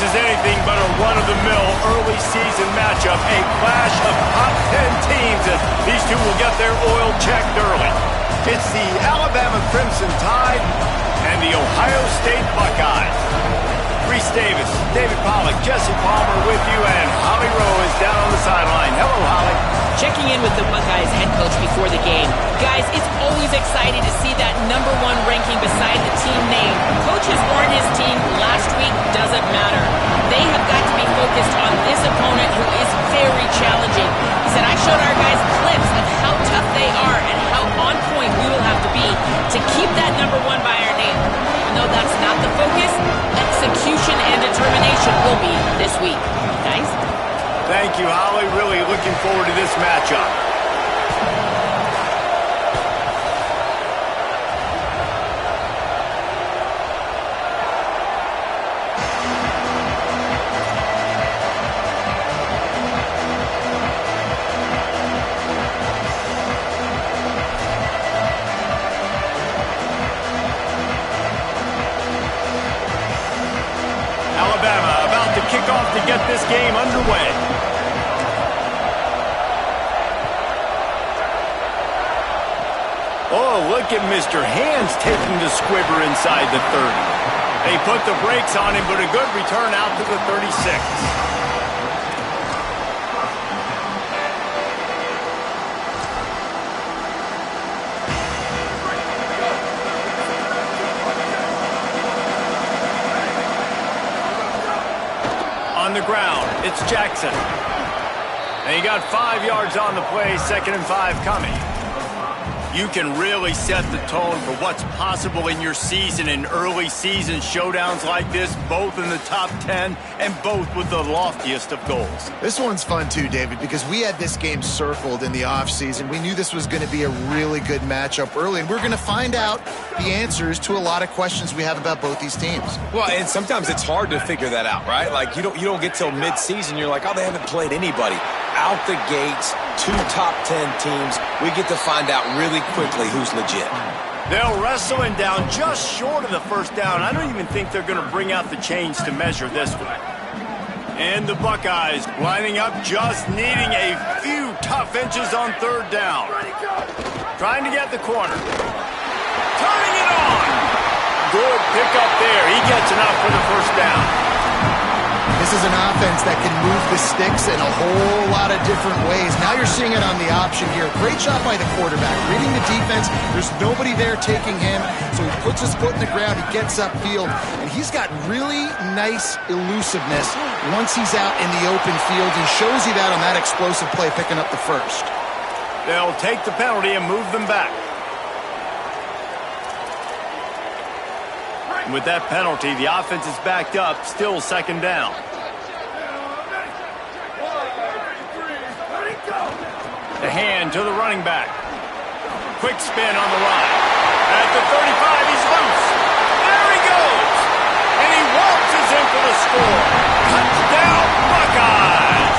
This is anything but a run-of-the-mill early season matchup, a clash of top 10 teams as these two will get their oil checked early. It's the Alabama Crimson Tide and the Ohio State Buckeyes. Reese Davis, David Pollack, Jesse Palmer with you, and Holly Rowe is down on the sideline. Hello, Holly. Checking in with the Buckeyes head coach before the game. Guys, it's always exciting to see that #1 ranking beside the team name. Coach has warned his team last week doesn't matter. They have got to be focused on this opponent who is very challenging. He said, I showed our guys clips of how tough they are and how on point we will have to be to keep that #1 by our name. Even though that's not the focus, execution and determination will be this week. Guys? Thank you, Holly. Really looking forward to this matchup. Alabama about to kick off to get this game underway. Oh, look at Mr. Hands taking the squibber inside the 30. They put the brakes on him, but a good return out to the 36. On the ground, it's Jackson. And he got 5 yards on the play, 2nd and 5 coming. You can really set the tone for what's possible in your season in early season showdowns like this, both in the top 10 and both with the loftiest of goals. This one's fun too, David, because we had this game circled in the offseason. We knew this was going to be a really good matchup early, and we're going to find out the answers to a lot of questions we have about both these teams. Well, and sometimes it's hard to figure that out, right? Like, you don't get till mid-season, you're like, oh, they haven't played anybody. Out the gates, 2 top 10 teams, we get to find out really quickly who's legit. They'll wrestle him down just short of the first down. I don't even think they're going to bring out the chains to measure this one. And the Buckeyes lining up, just needing a few tough inches on 3rd down. Trying to get the corner. Turning it on. Good pickup there. He gets enough for the first down. This is an offense that can move the sticks in a whole lot of different ways. Now you're seeing it on the option here. Great job by the quarterback. Reading the defense, there's nobody there taking him, so he puts his foot in the ground, he gets upfield, and he's got really nice elusiveness once he's out in the open field. He shows you that on that explosive play, picking up the first. They'll take the penalty and move them back. With that penalty, the offense is backed up, still 2nd down. The hand to the running back. Quick spin on the run. At the 35, he's loose. There he goes. And he waltzes in for the score. Touchdown, Buckeyes.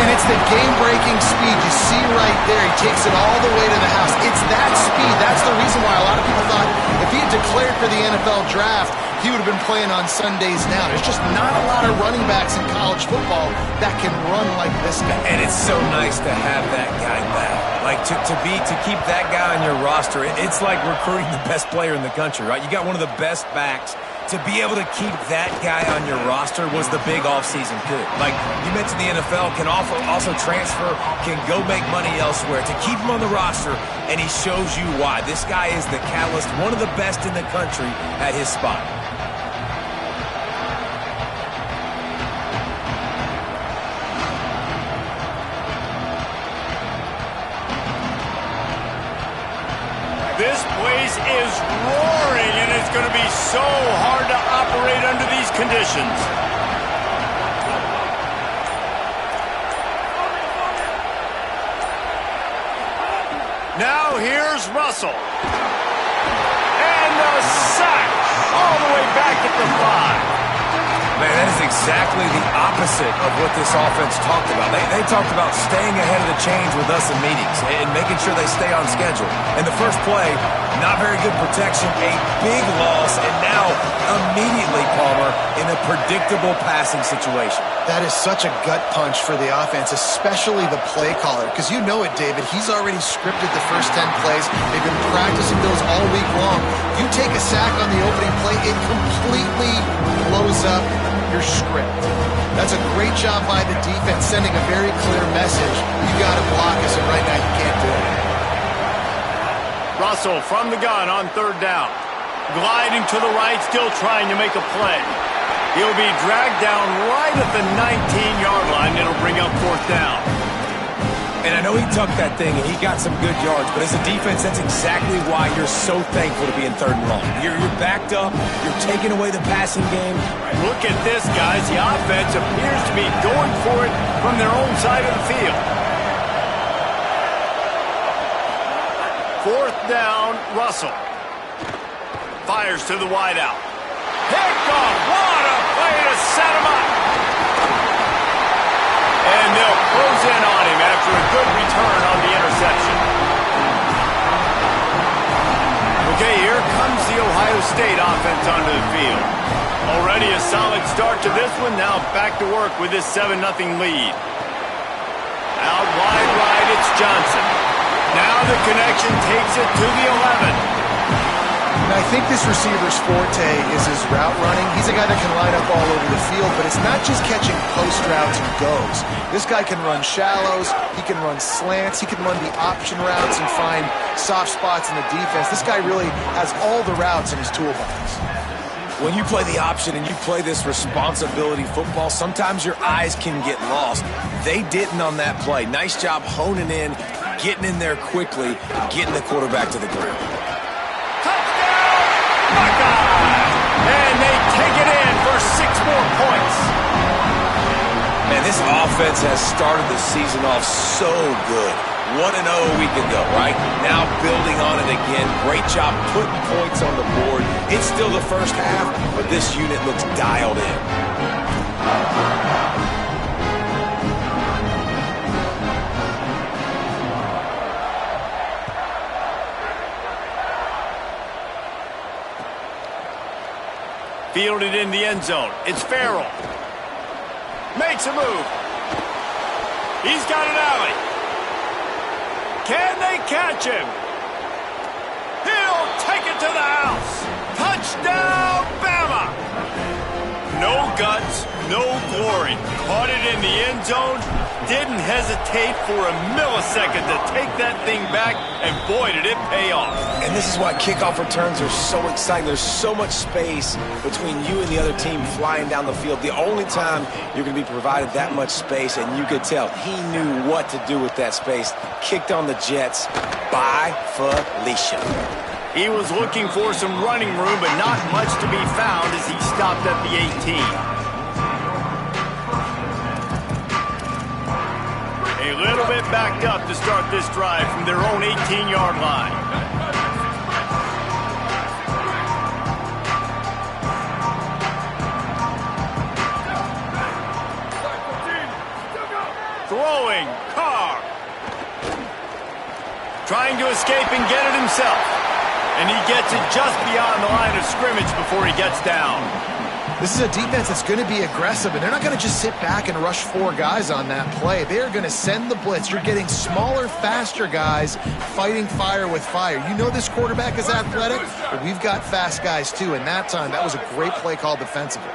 And it's the game-breaking speed you see right there. He takes it all the way to the house. It's that speed. That's the reason why a lot of people thought if he had declared for the NFL draft, he would have been playing on Sundays now. There's just not a lot of running backs in college football that can run like this guy. And it's so nice to have that guy back. Like, to keep that guy on your roster, it's like recruiting the best player in the country, right? You got one of the best backs. To be able to keep that guy on your roster was the big offseason coup. Like you mentioned, the NFL can also transfer, can go make money elsewhere. To keep him on the roster, and he shows you why. This guy is the catalyst, one of the best in the country at his spot. This place is roaring, and it's going to be so hard to operate under these conditions. Now here's Russell. And a sack all the way back at the 5. Man, that is exactly the opposite of what this offense talked about. They talked about staying ahead of the change with us in meetings and making sure they stay on schedule. And the first play, not very good protection, a big loss, and now immediately, Palmer, in a predictable passing situation. That is such a gut punch for the offense, especially the play caller, because you know it, David. He's already scripted the first 10 plays. They've been practicing those all week long. You take a sack on the opening play, it completely blows up your script. That's a great job by the defense, sending a very clear message. You got to block us, and right now you can't do it. Russell from the gun on third down. Gliding to the right, still trying to make a play. He'll be dragged down right at the 19-yard line. It'll bring up fourth down. And I know he tucked that thing, and he got some good yards, but as a defense, that's exactly why you're so thankful to be in third and long. You're backed up. You're taking away the passing game. Look at this, guys. The offense appears to be going for it from their own side of the field. Fourth down, Russell. Fires to the wideout. Picked off. What a play to set him up. And they'll close in on him after a good return on the interception. Okay, here comes the Ohio State offense onto the field. Already a solid start to this one. Now back to work with this 7-0 lead. Out wide right, it's Johnson. Now the connection takes it to the 11. And I think this receiver's forte is his route running. He's a guy that can line up all over the field, but it's not just catching post routes and goes. This guy can run shallows, he can run slants, he can run the option routes and find soft spots in the defense. This guy really has all the routes in his toolbox. When you play the option and you play this responsibility football, sometimes your eyes can get lost. They didn't on that play. Nice job honing in, getting in there quickly, getting the quarterback to the ground. And they take it in for 6 more points. Man, this offense has started the season off so good. 1-0 a week ago, right? Now building on it again. Great job putting points on the board. It's still the first half, but this unit looks dialed in. Fielded in the end zone. It's Farrell. Makes a move. He's got an alley. Can they catch him? He'll take it to the house. Touchdown, Bama! No guts, no glory. Caught it in the end zone. Didn't hesitate for a millisecond to take that thing back, and boy, did it pay off. And this is why kickoff returns are so exciting. There's so much space between you and the other team flying down the field. The only time you're going to be provided that much space, and you could tell he knew what to do with that space. Kicked on the Jets by Felicia. He was looking for some running room, but not much to be found as he stopped at the 18. A little bit backed up to start this drive from their own 18-yard line. Throwing, Carr. Trying to escape and get it himself. And he gets it just beyond the line of scrimmage before he gets down. This is a defense that's going to be aggressive, and they're not going to just sit back and rush 4 guys on that play. They're going to send the blitz. You're getting smaller, faster guys fighting fire with fire. You know this quarterback is athletic, but we've got fast guys too, and that time, that was a great play call defensively.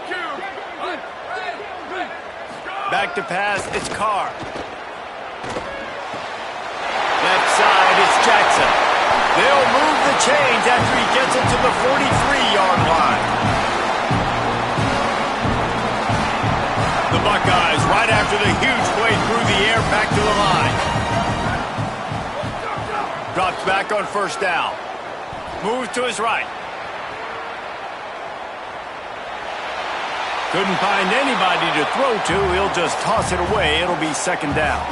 Back to pass, it's Carr. Left side, it's Jackson. They'll move the chains after he gets it to the 43-yard line. The Buckeyes, right after the huge play through the air, back to the line. Drops back on first down. Moves to his right. Couldn't find anybody to throw to. He'll just toss it away. It'll be second down.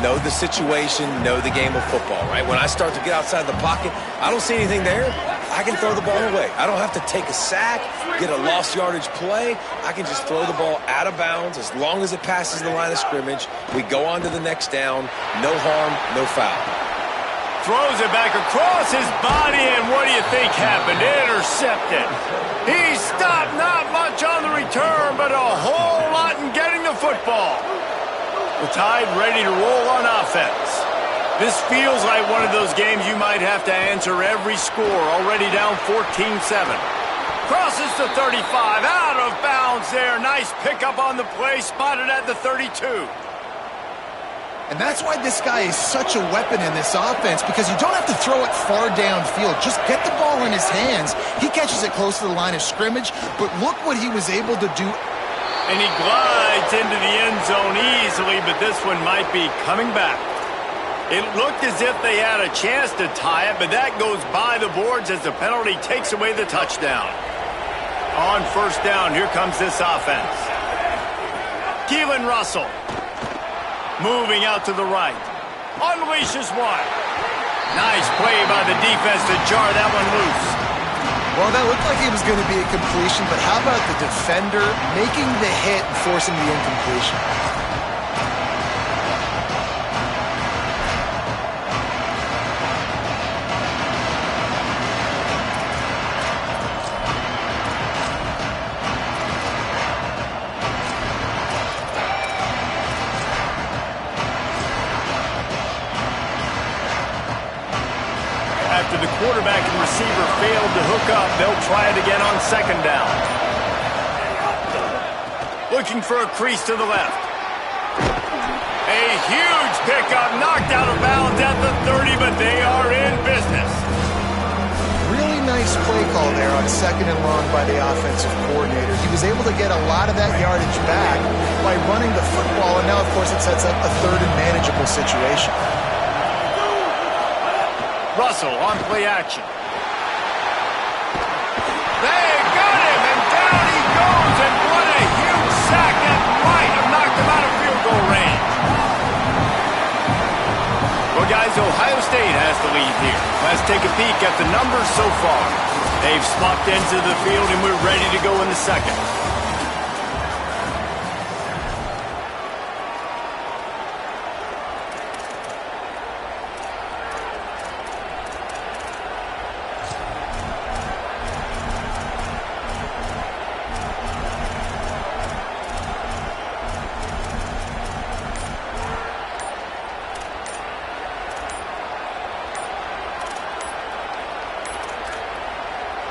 Know the situation, know the game of football, right? When I start to get outside the pocket, I don't see anything there. I can throw the ball away. I don't have to take a sack, get a lost yardage play. I can just throw the ball out of bounds as long as it passes the line of scrimmage. We go on to the next down. No harm, no foul. Throws it back across his body, and what do you think happened? Intercepted. He stopped, not much on the return, but a whole lot in getting the football. The Tide ready to roll on offense. This feels like one of those games you might have to answer every score. Already down 14-7. Crosses to 35, out of bounds there. Nice pickup on the play, spotted at the 32. And that's why this guy is such a weapon in this offense, because you don't have to throw it far downfield. Just get the ball in his hands. He catches it close to the line of scrimmage, but look what he was able to do. And he glides into the end zone easily, but this one might be coming back. It looked as if they had a chance to tie it, but that goes by the boards as the penalty takes away the touchdown. On first down, here comes this offense. Keelan Russell. Moving out to the right. Unleashes one. Nice play by the defense to jar that one loose. Well, that looked like it was going to be a completion, but how about the defender making the hit and forcing the incompletion? After the quarterback and receiver failed to hook up, they'll try it again on second down. Looking for a crease to the left. A huge pickup, knocked out of bounds at the 30, but they are in business. Really nice play call there on second and long by the offensive coordinator. He was able to get a lot of that yardage back by running the football, and now, of course, it sets up a third and manageable situation. Russell on play action. They got him, and down he goes, and what a huge sack. That might have knocked him out of field goal range. Well, guys, Ohio State has the lead here. Let's take a peek at the numbers so far. They've swapped into the field, and we're ready to go in the second.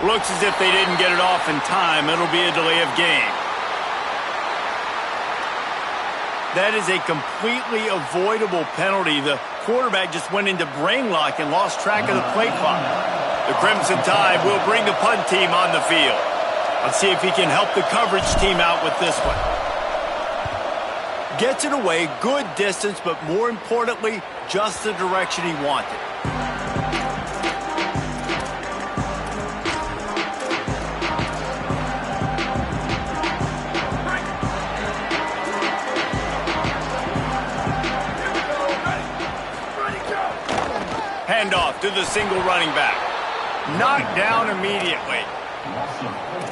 Looks as if they didn't get it off in time. It'll be a delay of game. That is a completely avoidable penalty. The quarterback just went into brain lock and lost track of the play clock. The Crimson Tide will bring the punt team on the field. Let's see if he can help the coverage team out with this one. Gets it away, good distance, but more importantly, just the direction he wanted. Handoff to the single running back. Knocked down immediately.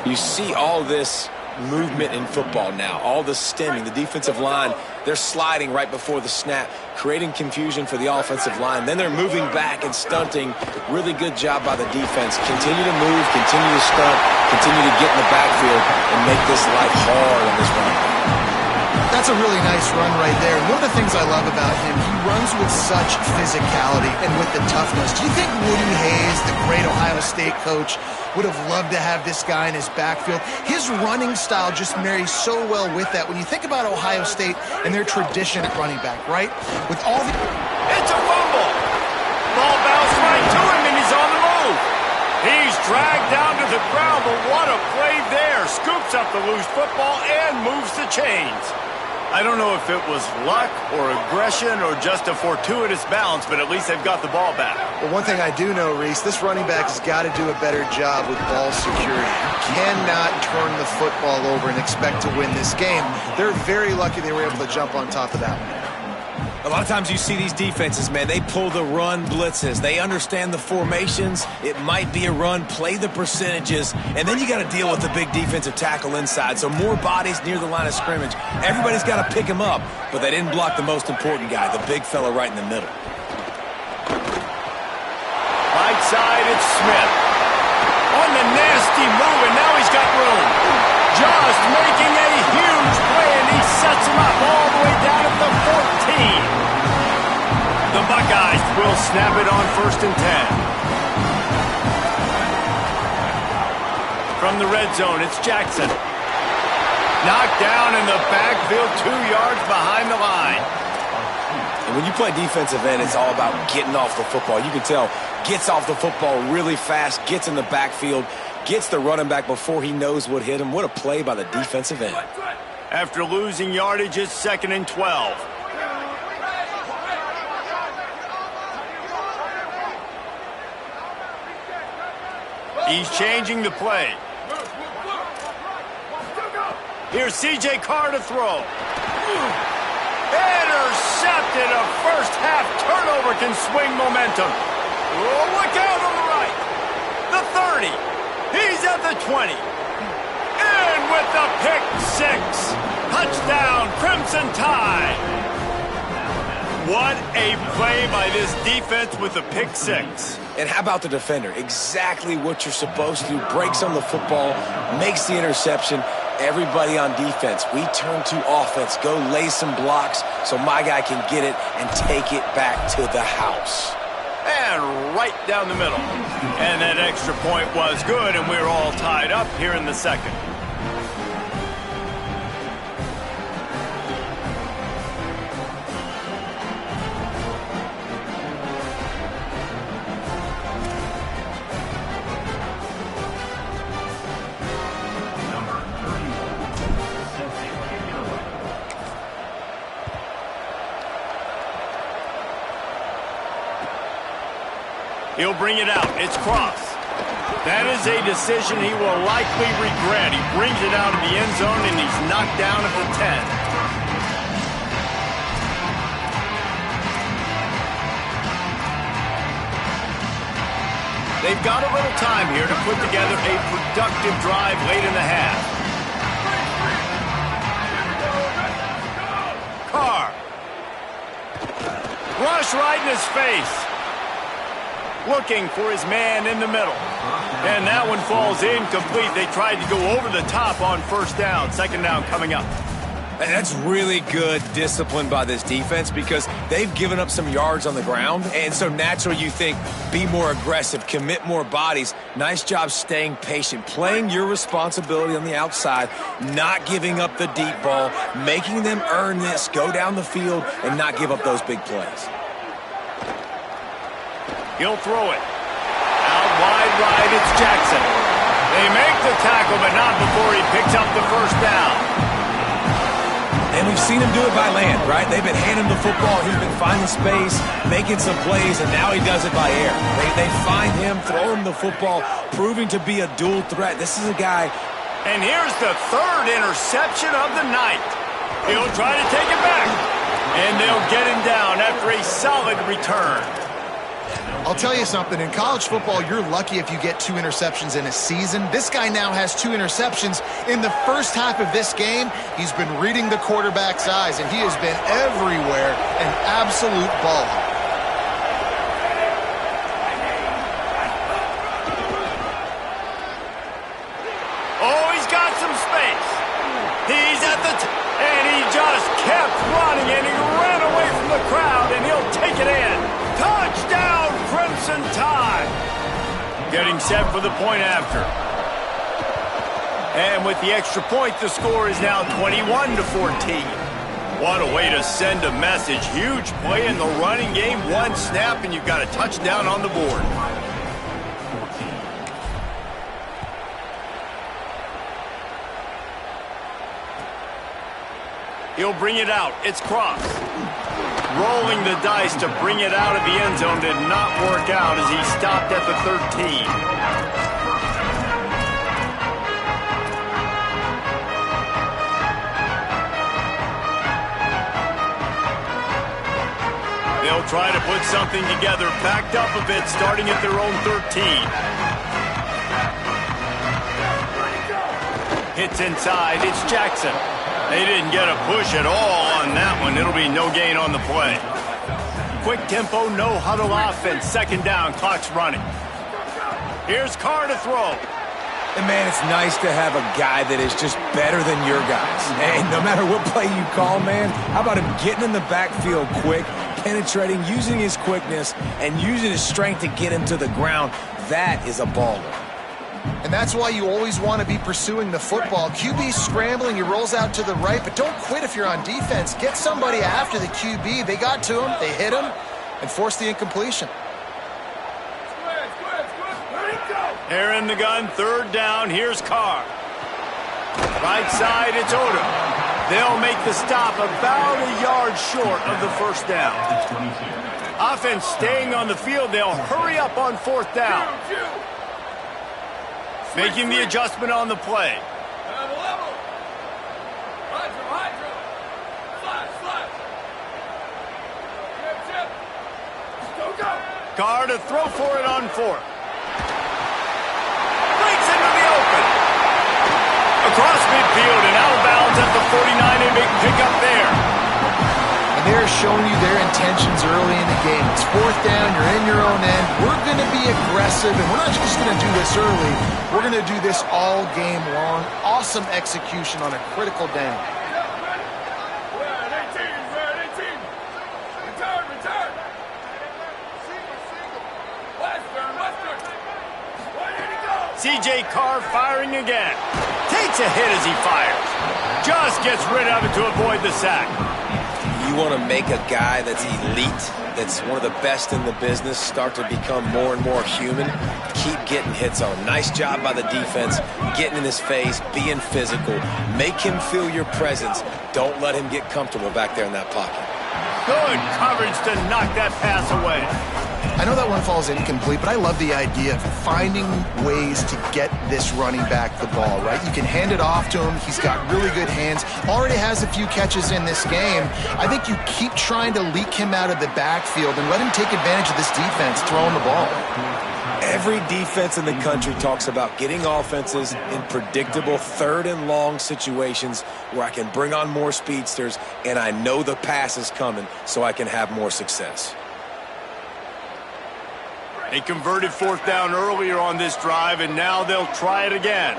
You see all this movement in football now, all the stemming, the defensive line, they're sliding right before the snap, creating confusion for the offensive line. Then they're moving back and stunting. Really good job by the defense. Continue to move, continue to stunt, continue to get in the backfield and make this life hard on this run. That's a really nice run right there. And one of the things I love about him, he runs with such physicality and with the toughness. Do you think Woody Hayes, the great Ohio State coach, would have loved to have this guy in his backfield? His running style just marries so well with that. When you think about Ohio State and their tradition at running back, right? With all the... It's a fumble. Ball bounced right to him, and he's on the move. He's dragged down to the ground, but what a play there. Scoops up the loose football and moves the chains. I don't know if it was luck or aggression or just a fortuitous bounce, but at least they've got the ball back. Well, one thing I do know, Reese, this running back has got to do a better job with ball security. You cannot turn the football over and expect to win this game. They're very lucky they were able to jump on top of that one. A lot of times you see these defenses, man, they pull the run blitzes. They understand the formations. It might be a run, play the percentages, and then you got to deal with the big defensive tackle inside. So more bodies near the line of scrimmage. Everybody's got to pick him up, but they didn't block the most important guy, the big fella right in the middle. Right side, it's Smith. On the nasty move, and now he's got room. Just making a huge play, and he sets him up all the way down at the 14. The Buckeyes will snap it on 1st and 10. From the red zone, it's Jackson. Knocked down in the backfield, 2 yards behind the line. And when you play defensive end, it's all about getting off the football. You can tell, gets off the football really fast, gets in the backfield, gets the running back before he knows what hit him. What a play by the defensive end. After losing yardage, it's 2nd and 12. He's changing the play. Here's C.J. Carr to throw. Intercepted. A first-half turnover can swing momentum. Oh, look out on the right. The 30. He's at the 20. And with the pick six. Touchdown, Crimson Tide. What a play by this defense with the pick six. And how about the defender? Exactly what you're supposed to do. Breaks on the football, makes the interception. Everybody on defense, we turn to offense. Go lay some blocks so my guy can get it and take it back to the house. And right down the middle. And that extra point was good, and we're all tied up here in the second. He'll bring it out. It's Cross. That is a decision he will likely regret. He brings it out of the end zone, and he's knocked down at the 10. They've got a little time here to put together a productive drive late in the half. Carr. Rush right in his face. Looking for his man in the middle. And that one falls incomplete. They tried to go over the top on 1st down. 2nd down coming up. And that's really good discipline by this defense because they've given up some yards on the ground. And so naturally you think, be more aggressive, commit more bodies. Nice job staying patient, playing your responsibility on the outside, not giving up the deep ball, making them earn this, go down the field, and not give up those big plays. He'll throw it. Out wide right, it's Jackson. They make the tackle, but not before he picks up the 1st down. And we've seen him do it by land, right? They've been handing the football. He's been finding space, making some plays, and now he does it by air. They find him, throw him the football, proving to be a dual threat. This is a guy. And here's the 3rd interception of the night. He'll try to take it back. And they'll get him down after a solid return. I'll tell you something, in college football, you're lucky if you get 2 interceptions in a season. This guy now has 2 interceptions. In the first half of this game, he's been reading the quarterback's eyes, and he has been everywhere, an absolute ball. Oh, he's got some space. He's at the and he just kept running, and he ran away from the crowd, and he'll take it in. Touchdown, Crimson Tide. Getting set for the point after. And with the extra point, the score is now 21-14. What a way to send a message. Huge play in the running game. 1 snap, and you've got a touchdown on the board. He'll bring it out. It's Cross. Rolling the dice to bring it out of the end zone did not work out as he stopped at the 13. They'll try to put something together, backed up a bit, starting at their own 13. Hits inside, it's Jackson. They didn't get a push at all on that one. It'll be no gain on the play. Quick tempo, no huddle offense. Second down, clock's running. Here's Carr to throw. And, man, it's nice to have a guy that is just better than your guys. And no matter what play you call, man, how about him getting in the backfield quick, penetrating, using his quickness, and using his strength to get him to the ground? That is a baller. And that's why you always want to be pursuing the football. QB scrambling, he rolls out to the right, but don't quit if you're on defense. Get somebody after the QB. They got to him, they hit him, and forced the incompletion. They're in the gun, third down, here's Carr. Right side, it's Odom. They'll make the stop about a yard short of the first down. Offense staying on the field, they'll hurry up on fourth down. Making the adjustment on the play. Carr to throw for it on fourth. Breaks into the open. Across midfield and out of bounds at the 49. A big pickup there. And they're showing you their intentions early in the game. It's fourth down, you're in your own end. We're going to be aggressive, and we're not just going to do this early. We're going to do this all game long. Awesome execution on a critical down. C.J. Carr firing again. Takes a hit as he fires. Just gets rid of it to avoid the sack. You want to make a guy that's elite, that's one of the best in the business, start to become more and more human. Keep getting hits on. Nice job by the defense, getting in his face, being physical. Make him feel your presence. Don't let him get comfortable back there in that pocket. Good coverage to knock that pass away. I know that one falls incomplete, but I love the idea of finding ways to get this running back the ball, right? You can hand it off to him. He's got really good hands. Already has a few catches in this game. I think you keep trying to leak him out of the backfield and let him take advantage of this defense throwing the ball. Every defense in the country talks about getting offenses in predictable third and long situations where I can bring on more speedsters and I know the pass is coming so I can have more success. They converted fourth down earlier on this drive, and now they'll try it again.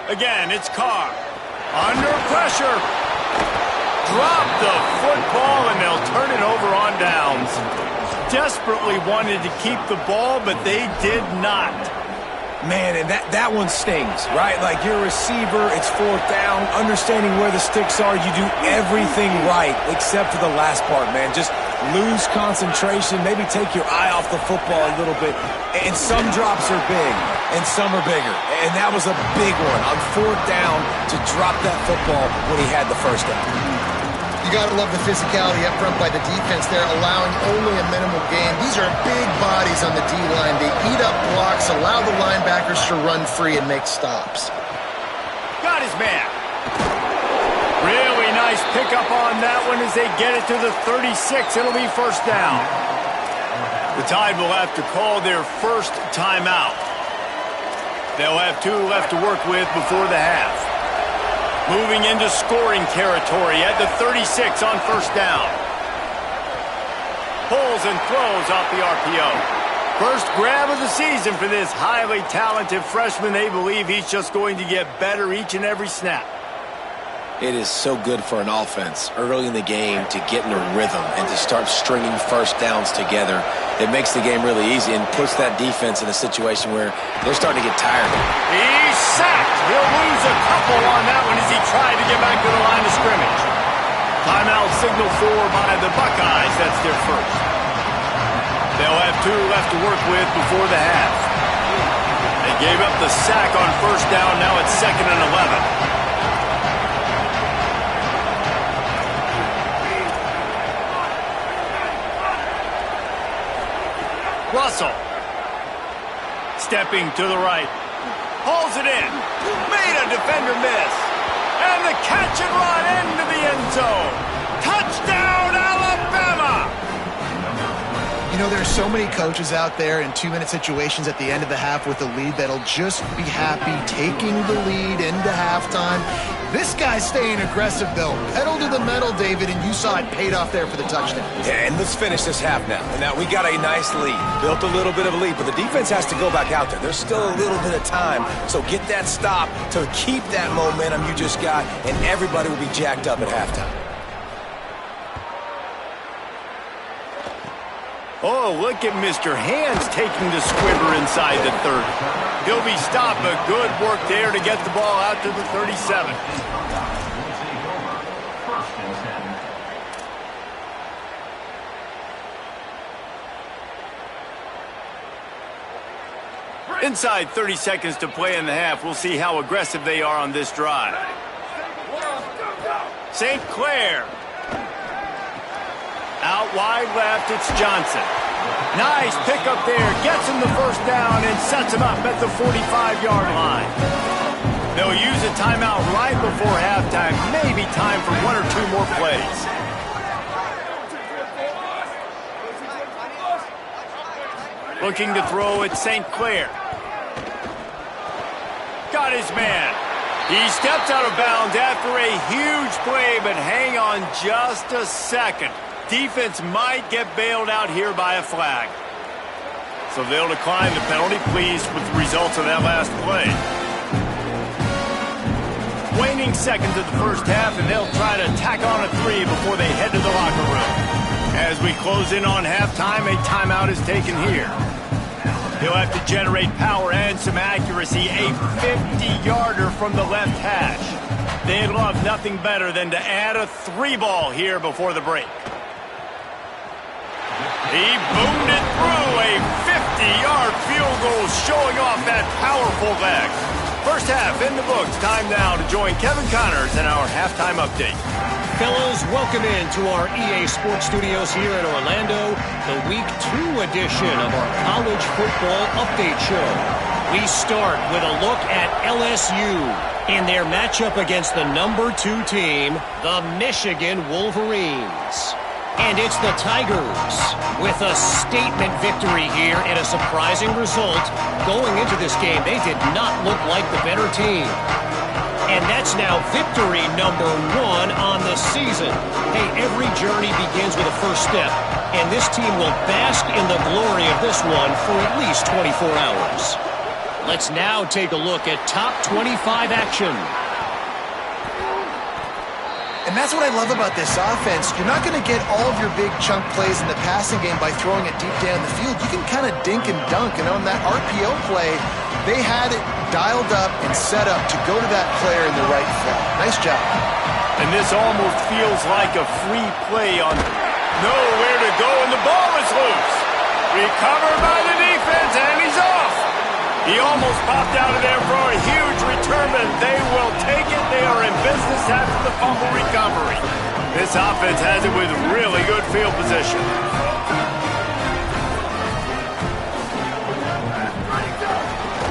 Again, it's Carr. Under pressure. Drop the football, and they'll turn it over on downs. Desperately wanted to keep the ball, but they did not. Man, and that one stings, right? Like, you're a receiver, it's fourth down, understanding where the sticks are, you do everything right except for the last part, man. Just lose concentration, maybe take your eye off the football a little bit. And some drops are big, and some are bigger. And that was a big one on fourth down to drop that football when he had the first down. You got to love the physicality up front by the defense there, allowing only a minimal gain. These are big bodies on the D-line. They eat up blocks, allow the linebackers to run free and make stops. Got his man. Really nice pickup on that one as they get it to the 36. It'll be first down. The Tide will have to call their first timeout. They'll have 2 left to work with before the half. Moving into scoring territory at the 36 on first down. Pulls and throws off the RPO. First grab of the season for this highly talented freshman. They believe he's just going to get better each and every snap. It is so good for an offense early in the game to get in a rhythm and to start stringing first downs together. It makes the game really easy and puts that defense in a situation where they're starting to get tired. He's sacked. He'll lose a couple on that one as he tried to get back to the line of scrimmage. Timeout signal for by the Buckeyes. That's their first. They'll have 2 left to work with before the half. They gave up the sack on first down. Now it's 2nd and 11. Russell. Stepping to the right. Hauls it in. Made a defender miss. And the catch and run into the end zone. Touchdown, Alabama! You know, there's so many coaches out there in 2-minute situations at the end of the half with a lead that'll just be happy taking the lead into halftime. This guy's staying aggressive, though. Pedal to the metal, David, and you saw it paid off there for the touchdown. Yeah, and let's finish this half now. And now we got a nice lead. Built a little bit of a lead, but the defense has to go back out there. There's still a little bit of time, so get that stop to keep that momentum you just got, and everybody will be jacked up at halftime. Oh, look at Mr. Hands taking the squibber inside the 30. He'll be stopped, but good work there to get the ball out to the 37. Inside 30 seconds to play in the half. We'll see how aggressive they are on this drive. St. Clair. Out wide left, it's Johnson. Nice pickup there. Gets him the first down and sets him up at the 45-yard line. They'll use a timeout right before halftime. Maybe time for one or two more plays. Looking to throw at St. Clair. Got his man. He steps out of bounds after a huge play, but hang on just a second. Defense might get bailed out here by a flag. So they'll decline the penalty, pleased with the results of that last play. Waning seconds of the first half, and they'll try to tack on a 3 before they head to the locker room. As we close in on halftime, a timeout is taken here. He'll have to generate power and some accuracy, a 50-yarder from the left hash. They'd love nothing better than to add a 3-ball here before the break. He boomed it through, a 50-yard field goal showing off that powerful leg. First half in the books. Time now to join Kevin Connors in our halftime update. Fellows, welcome into our EA Sports Studios here in Orlando, the Week 2 edition of our College Football Update Show. We start with a look at LSU in their matchup against the number 2 team, the Michigan Wolverines. And it's the Tigers with a statement victory here and a surprising result. Going into this game, they did not look like the better team. And that's now victory number 1 on the season. Hey, every journey begins with a first step, and this team will bask in the glory of this one for at least 24 hours. Let's now take a look at top 25 action. And that's what I love about this offense. You're not going to get all of your big chunk plays in the passing game by throwing it deep down the field. You can kind of dink and dunk. And on that RPO play, they had it dialed up and set up to go to that player in the right flat. Nice job. And this almost feels like a free play on nowhere to go, and the ball is loose. Recovered by the defense, and he's off. He almost popped out of there for a huge return, but they will take it. They are in business after the fumble recovery. This offense has it with really good field position.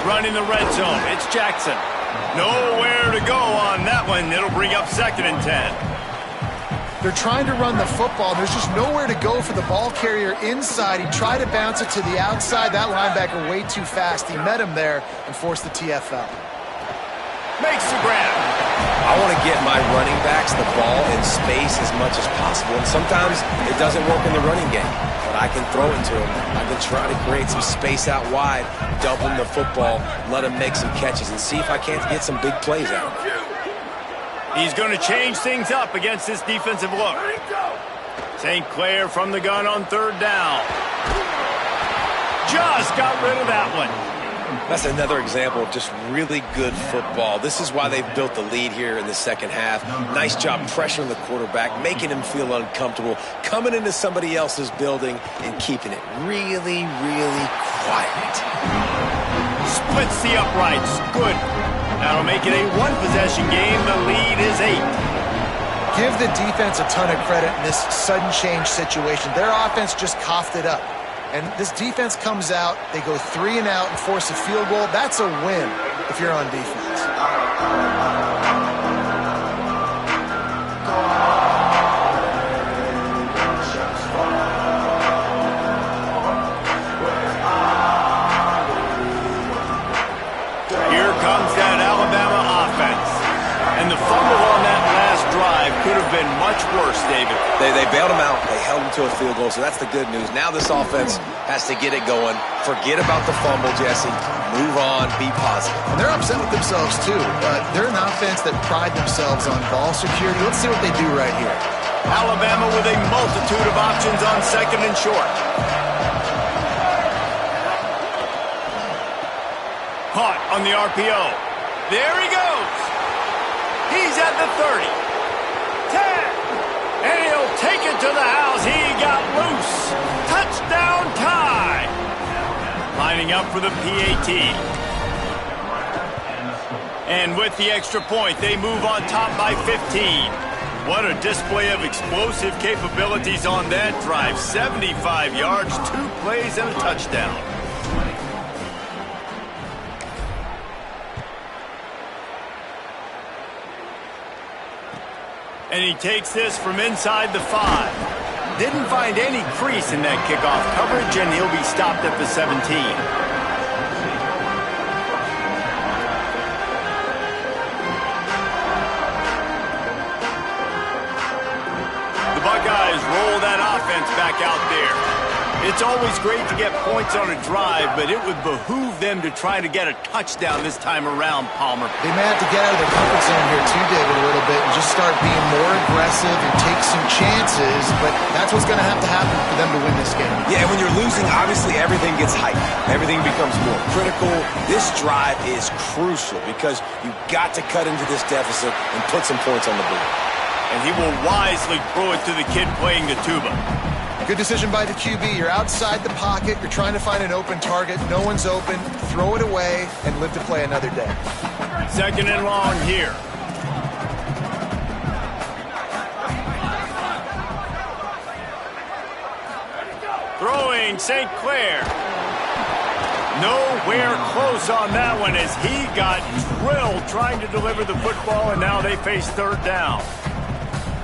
Running the red zone, it's Jackson. Nowhere to go on that one. It'll bring up 2nd and 10. They're trying to run the football. There's just nowhere to go for the ball carrier inside. He tried to bounce it to the outside. That linebacker way too fast. He met him there and forced the TFL. Makes the grab. I want to get my running backs the ball in space as much as possible. And sometimes it doesn't work in the running game. But I can throw it to him. I can try to create some space out wide, dump him the football, let him make some catches, and see if I can't get some big plays out of him. He's going to change things up against this defensive look. St. Clair from the gun on 3rd down. Just got rid of that one. That's another example of just really good football. This is why they've built the lead here in the second half. Nice job pressuring the quarterback, making him feel uncomfortable, coming into somebody else's building and keeping it really, really quiet. Splits the uprights. Good. That'll make it a 1-possession game. The lead is 8. Give the defense a ton of credit in this sudden change situation. Their offense just coughed it up. And this defense comes out, they go 3 and out and force a field goal. That's a win. if you're on defense. Here comes that Alabama offense. And the fumble on that last drive could have been much worse, David. They bailed him out. They held him to a field goal, so that's the good news. Now this offense has to get it going. Forget about the fumble, Jesse. Move on. Be positive. And they're upset with themselves, too. They're an offense that pride themselves on ball security. Let's see what they do right here. Alabama with a multitude of options on second and short. Caught on the RPO. There he goes. He's at the 30. 10. And he'll take it to the house. He got loose. Touchdown tie. Lining up for the PAT. And with the extra point, they move on top by 15. What a display of explosive capabilities on that drive. 75 yards, 2 plays, and a touchdown. And he takes this from inside the 5. Didn't find any crease in that kickoff coverage, and he'll be stopped at the 17. The Buckeyes roll that offense back out there. It's always great to get points on a drive, but it would behoove them to try to get a touchdown this time around, Palmer. They may have to get out of their comfort zone here too, David, a little bit and just start being more aggressive and take some chances, but that's what's going to happen for them to win this game. Yeah, when you're losing, obviously everything gets hyped. Everything becomes more critical. This drive is crucial because you've got to cut into this deficit and put some points on the board. And he will wisely throw it to the kid playing the tuba. Good decision by the QB. You're outside the pocket. You're trying to find an open target. No one's open. Throw it away and live to play another day. Second and long here. Throwing St. Clair. Nowhere close on that one as he got drilled trying to deliver the football, and now they face third down.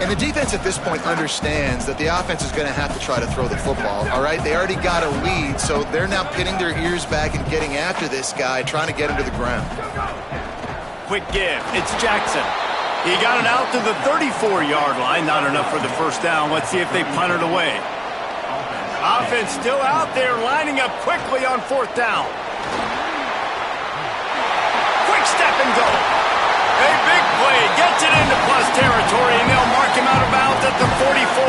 And the defense at this point understands that the offense is going to have to try to throw the football, all right? They already got a lead, so they're now pinning their ears back and getting after this guy, trying to get him to the ground. Quick give. It's Jackson. He got it out to the 34-yard line. Not enough for the first down. Let's see if they punt it away. Offense still out there, lining up quickly on fourth down. Quick step and go. A big play, gets it into plus territory, and they'll mark him out of bounds at the 44.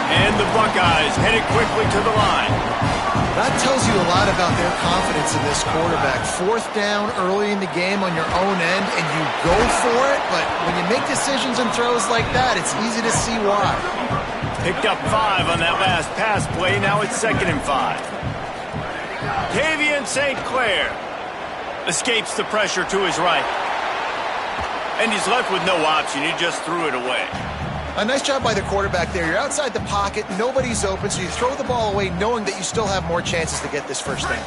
And the Buckeyes headed quickly to the line. That tells you a lot about their confidence in this quarterback. Fourth down early in the game on your own end, and you go for it, but when you make decisions and throws like that, it's easy to see why. Picked up 5 on that last pass play, now it's 2nd and 5. Tavian St. Clair escapes the pressure to his right. And he's left with no option. He just threw it away. A nice job by the quarterback there. You're outside the pocket. Nobody's open, so you throw the ball away knowing that you still have more chances to get this first down.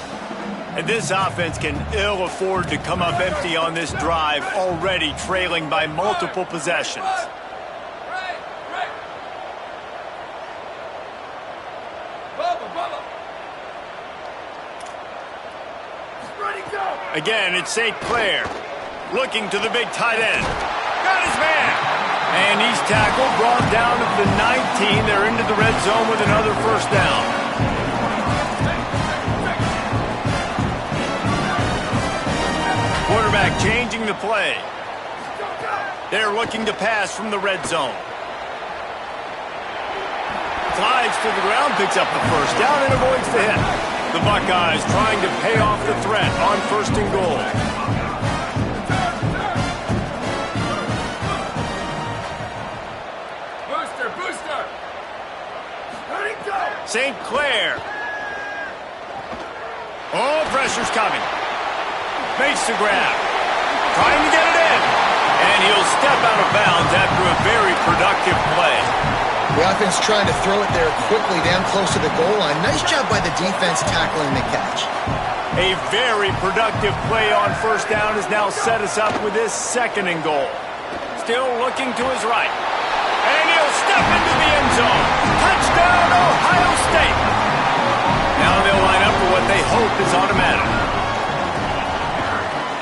And this offense can ill afford to come up empty on this drive, already trailing by multiple possessions. Again, it's St. Clair. Looking to the big tight end. Got his man. And he's tackled, brought down to the 19. They're into the red zone with another first down. Quarterback changing the play. They're looking to pass from the red zone. Slides to the ground, picks up the first down, and avoids the hit. The Buckeyes trying to pay off the threat on 1st and goal. St. Clair. Oh, pressure's coming. Makes the grab. Trying to get it in. And he'll step out of bounds after a very productive play. The offense trying to throw it there quickly down close to the goal line. Nice job by the defense tackling the catch. A very productive play on first down has now set us up with this 2nd and goal. Still looking to his right. And he'll step into the end zone. Touchdown, Ohio State. Now they'll line up for what they hope is automatic.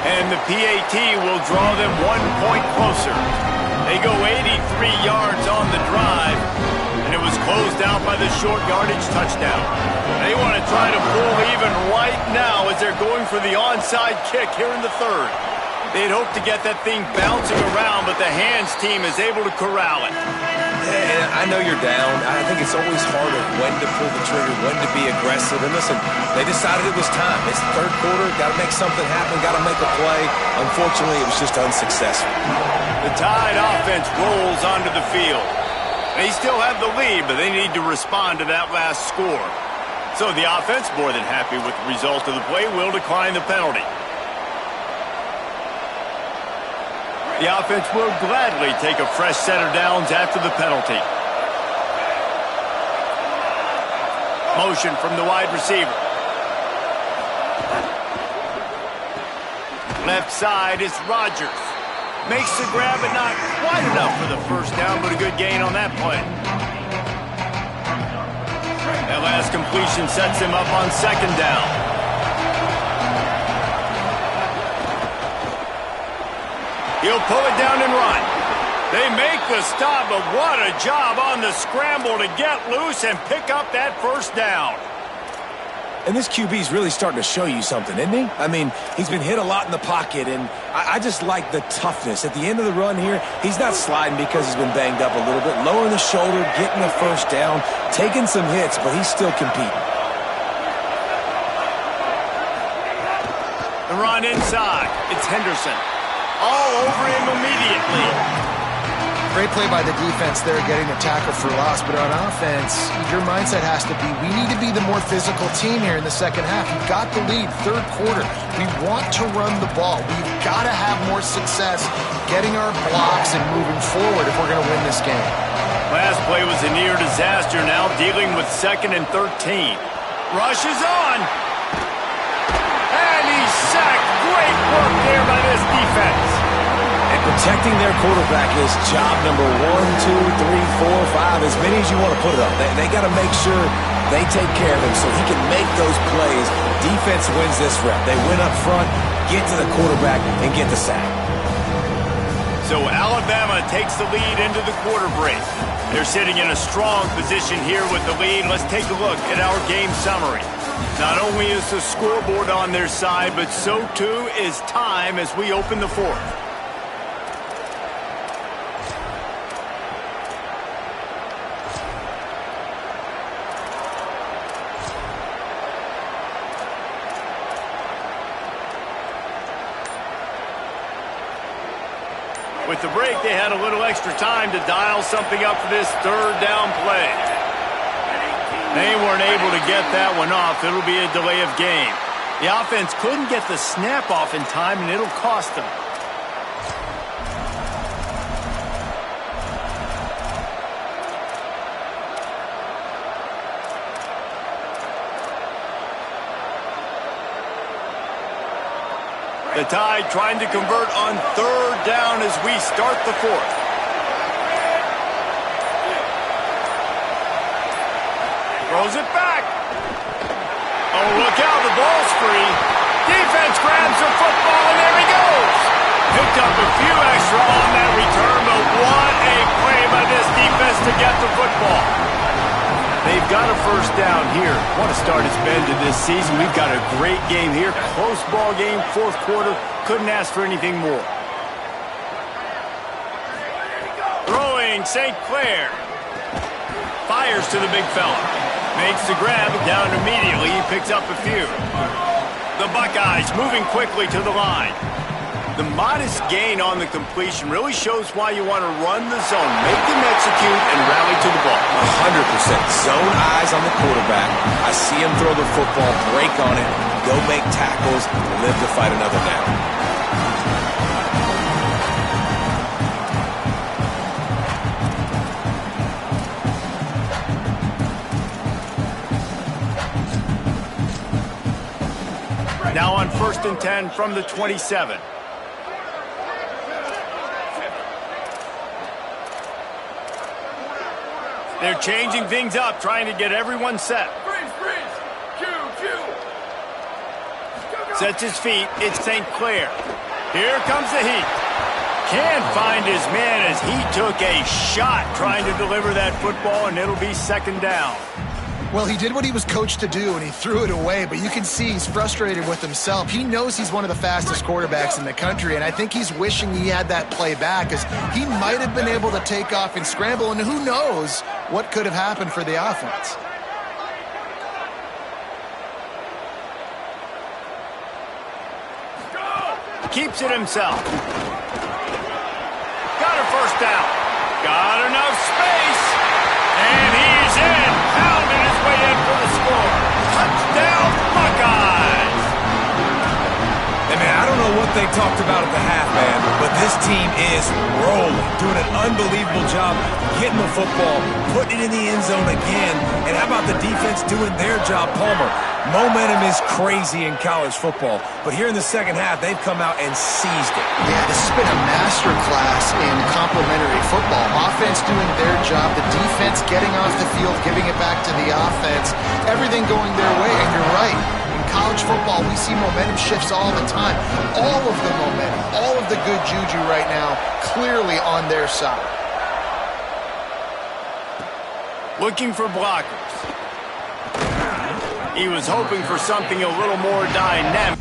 And the PAT will draw them 1 point closer. They go 83 yards on the drive, and it was closed out by the short yardage touchdown. They want to try to pull even right now as they're going for the onside kick here in the 3rd. They'd hope to get that thing bouncing around, but the hands team is able to corral it. And I know you're down. I think it's always harder when to pull the trigger, when to be aggressive. And listen, they decided it was time. It's the 3rd quarter. Got to make something happen. Got to make a play. Unfortunately, it was just unsuccessful. The Tide offense rolls onto the field. They still have the lead, but they need to respond to that last score. So the offense, more than happy with the result of the play, will decline the penalty. The offense will gladly take a fresh set of downs after the penalty. Motion from the wide receiver. Left side is Rodgers. Makes the grab, but not quite enough for the first down, but a good gain on that play. That last completion sets him up on 2nd down. He'll pull it down and run. They make the stop, but what a job on the scramble to get loose and pick up that first down. And this QB's really starting to show you something, isn't he? I mean, he's been hit a lot in the pocket, and I just like the toughness. At the end of the run here, he's not sliding because he's been banged up a little bit. Lowering the shoulder, getting the first down, taking some hits, but he's still competing. The run inside. It's Henderson. All over him immediately. Great play by the defense there, getting the tackle for loss. But on offense, your mindset has to be, we need to be the more physical team here in the 2nd half. We've got the lead, 3rd quarter. We want to run the ball. We've got to have more success getting our blocks and moving forward if we're going to win this game. Last play was a near disaster, now dealing with 2nd and 13. Rush is on. And he's sacked. Great work there by this defense. And protecting their quarterback is job number 1, 2, 3, 4, 5, as many as you want to put it up. They got to make sure they take care of him so he can make those plays. Defense wins this rep. They win up front, get to the quarterback, and get the sack. So Alabama takes the lead into the quarter break. They're sitting in a strong position here with the lead. Let's take a look at our game summary. Not only is the scoreboard on their side, but so too is time as we open the 4th. With the break, they had a little extra time to dial something up for this 3rd down play. They weren't able to get that one off. It'll be a delay of game. The offense couldn't get the snap off in time, and it'll cost them. The Tide trying to convert on 3rd down as we start the 4th. Throws it back. Oh, look out, the ball's free. Defense grabs the football, and there he goes. Picked up a few extra on that return, but what a play by this defense to get the football. They've got a first down here. What a start it's been to this season. We've got a great game here. Close ball game, 4th quarter. Couldn't ask for anything more. Throwing St. Clair. Fires to the big fella. Makes the grab down immediately. He picks up a few. The Buckeyes moving quickly to the line. The modest gain on the completion really shows why you want to run the zone, make them execute, and rally to the ball. 100%. Zone eyes on the quarterback. I see him throw the football, break on it, go make tackles, live to fight another down. first and 10 from the 27. They're changing things up, trying to get everyone set. Sets his feet. It's St. Clair. Here comes the heat. Can't find his man as he took a shot trying to deliver that football, and it'll be second down. Well, he did what he was coached to do, and he threw it away, but you can see he's frustrated with himself. He knows he's one of the fastest quarterbacks in the country, and I think he's wishing he had that play back, as he might have been able to take off and scramble, and who knows what could have happened for the offense. Keeps it himself. Got a first down. Got enough space. And he's in. Pounding his way in for the score. Touchdown, Buckeyes. Hey, man, I don't know what they talked about at the half, man, but this team is rolling, doing an unbelievable job getting the football, putting it in the end zone again. And how about the defense doing their job, Palmer? Momentum is crazy in college football, but here in the second half, they've come out and seized it. Yeah, this has been a masterclass in complementary football. Offense doing their job, the defense getting off the field, giving it back to the offense, everything going their way, and you're right. In college football, we see momentum shifts all the time. All of the momentum, all of the good juju right now, clearly on their side. Looking for blockers. He was hoping for something a little more dynamic.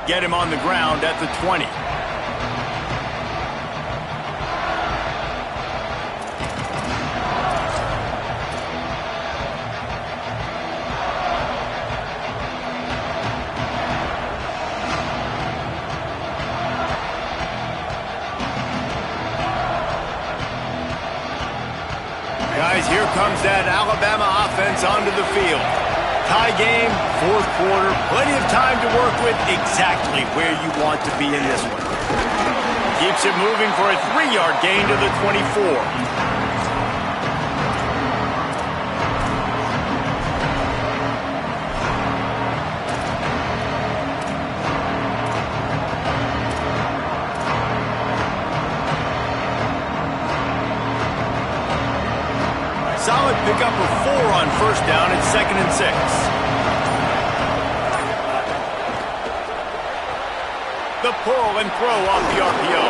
Get him on the ground at the 20. Here comes that Alabama offense onto the field. Tie game, fourth quarter, plenty of time to work with, exactly where you want to be in this one. Keeps it moving for a 3-yard gain to the 24. Solid pickup of 4 on first down at 2nd and 6. The pull and throw off the RPO.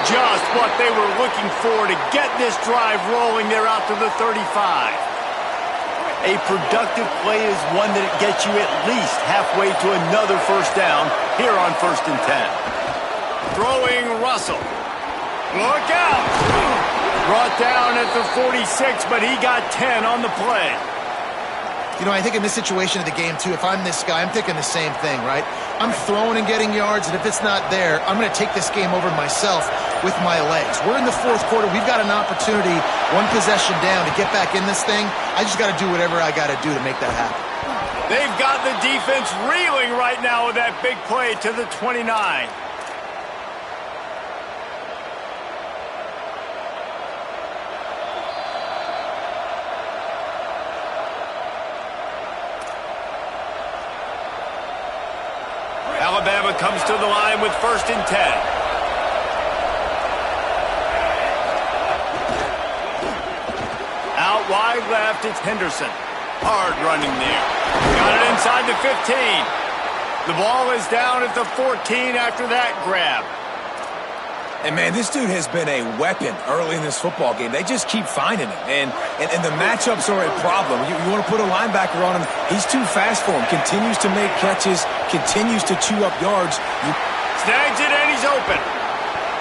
Just what they were looking for to get this drive rolling there out to the 35. A productive play is one that gets you at least halfway to another first down here on 1st and 10. Throwing Russell. Look out! Brought down at the 46, but he got 10 on the play. You know, I think in this situation of the game, too, if I'm this guy, I'm thinking the same thing, right? I'm throwing and getting yards, and if it's not there, I'm going to take this game over myself with my legs. We're in the fourth quarter. We've got an opportunity, one possession down, to get back in this thing. I just got to do whatever I got to do to make that happen. They've got the defense reeling right now with that big play to the 29. Alabama comes to the line with 1st and 10. Out wide left, it's Henderson. Hard running there. Got it inside the 15. The ball is down at the 14 after that grab. And, man, this dude has been a weapon early in this football game. They just keep finding him. And the matchups are a problem. You want to put a linebacker on him, he's too fast for him. Continues to make catches, continues to chew up yards. Snags it, and he's open.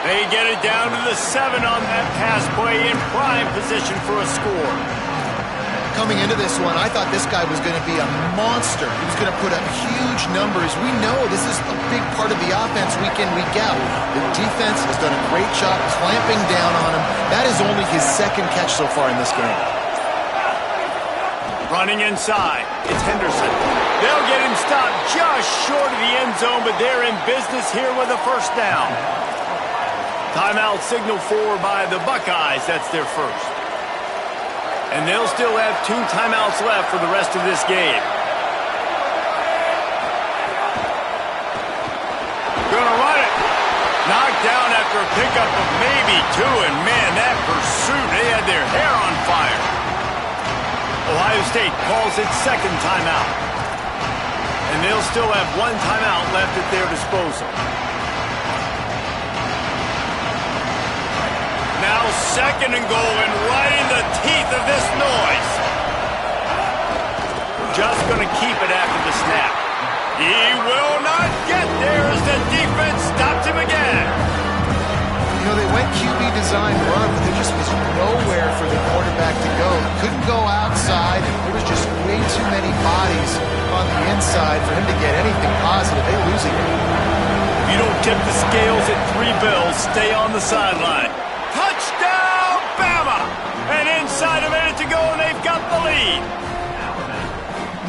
They get it down to the 7 on that pass play in prime position for a score. Coming into this one, I thought this guy was going to be a monster. He was going to put up huge numbers. We know this is a big part of the offense week in, week out. The defense has done a great job clamping down on him. That is only his 2nd catch so far in this game. Running inside, it's Henderson. They'll get him stopped just short of the end zone, but they're in business here with a first down. Timeout signal for by the Buckeyes. That's their first. And they'll still have 2 timeouts left for the rest of this game. Gonna run it. Knocked down after a pickup of maybe 2, and man, that pursuit, they had their hair on fire. Ohio State calls its 2nd timeout. And they'll still have 1 timeout left at their disposal. Now 2nd and goal, and right in the teeth of this noise. Just going to keep it after the snap. He will not get there as the defense stops him again. You know, they went QB design run, but there just was nowhere for the quarterback to go. He couldn't go outside. There was just way too many bodies on the inside for him to get anything positive. They lose again. If you don't tip the scales at 3 bills, stay on the sideline. Touchdown, Bama! And inside a minute to go, and they've got the lead.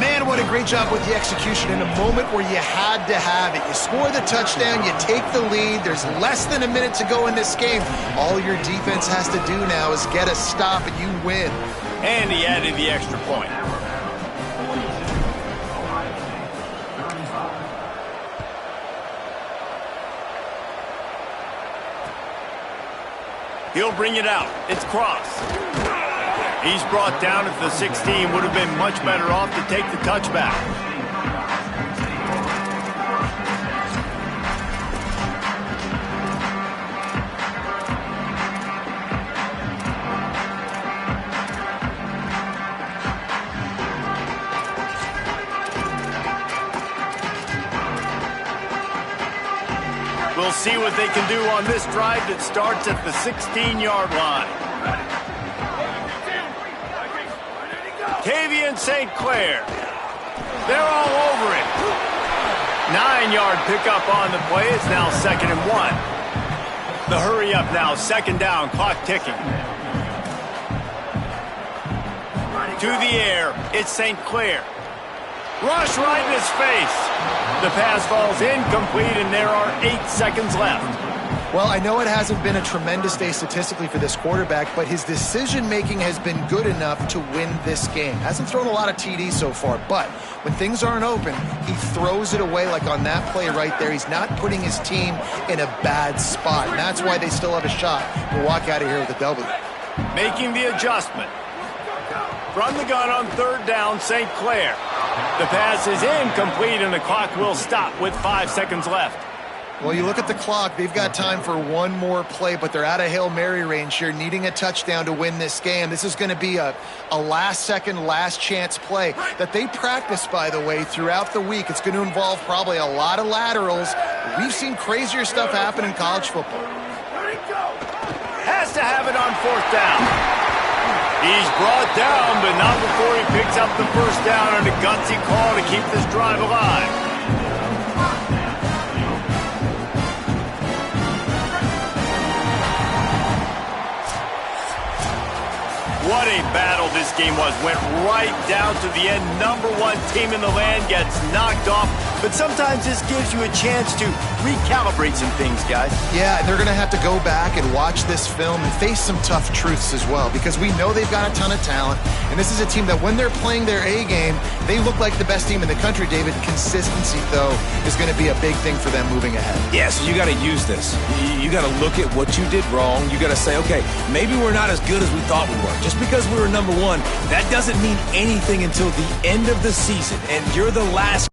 Man, what a great job with the execution in a moment where you had to have it. You score the touchdown, you take the lead. There's less than a minute to go in this game. All your defense has to do now is get a stop, and you win. And he added the extra point. He'll bring it out. It's Cross. He's brought down at the 16. Would have been much better off to take the touchback. We'll see what they can do on this drive that starts at the 16-yard line. Tavian St. Clair. They're all over it. 9-yard pickup on the play. It's now 2nd and 1. The hurry up now, 2nd down, clock ticking. to the air. It's St. Clair. Rush right in his face. The pass falls incomplete, and there are 8 seconds left. Well, I know it hasn't been a tremendous day statistically for this quarterback, but his decision-making has been good enough to win this game. Hasn't thrown a lot of TDs so far, but when things aren't open, he throws it away like on that play right there. He's not putting his team in a bad spot, and that's why they still have a shot to walk out of here with a W. Making the adjustment. From the gun on 3rd down, St. Clair. The pass is incomplete, and the clock will stop with 5 seconds left. Well, you look at the clock, they've got time for one more play, but they're out of Hail Mary range here, needing a touchdown to win this game. This is going to be a last-second, last-chance play that they practice, by the way, throughout the week. It's going to involve probably a lot of laterals. We've seen crazier stuff happen in college football. Has to have it on 4th down. He's brought down, but not before he picks up the 1st down on a gutsy call to keep this drive alive. What a battle this game was. Went right down to the end. Number 1 team in the land gets knocked off. But sometimes this gives you a chance to recalibrate some things, guys. Yeah, and they're going to have to go back and watch this film and face some tough truths as well, because we know they've got a ton of talent. And this is a team that when they're playing their A game, they look like the best team in the country, David. Consistency, though, is going to be a big thing for them moving ahead. Yeah, so you got to use this. You got to look at what you did wrong. You got to say, okay, maybe we're not as good as we thought we were. Just because we were number 1, that doesn't mean anything until the end of the season, and you're the last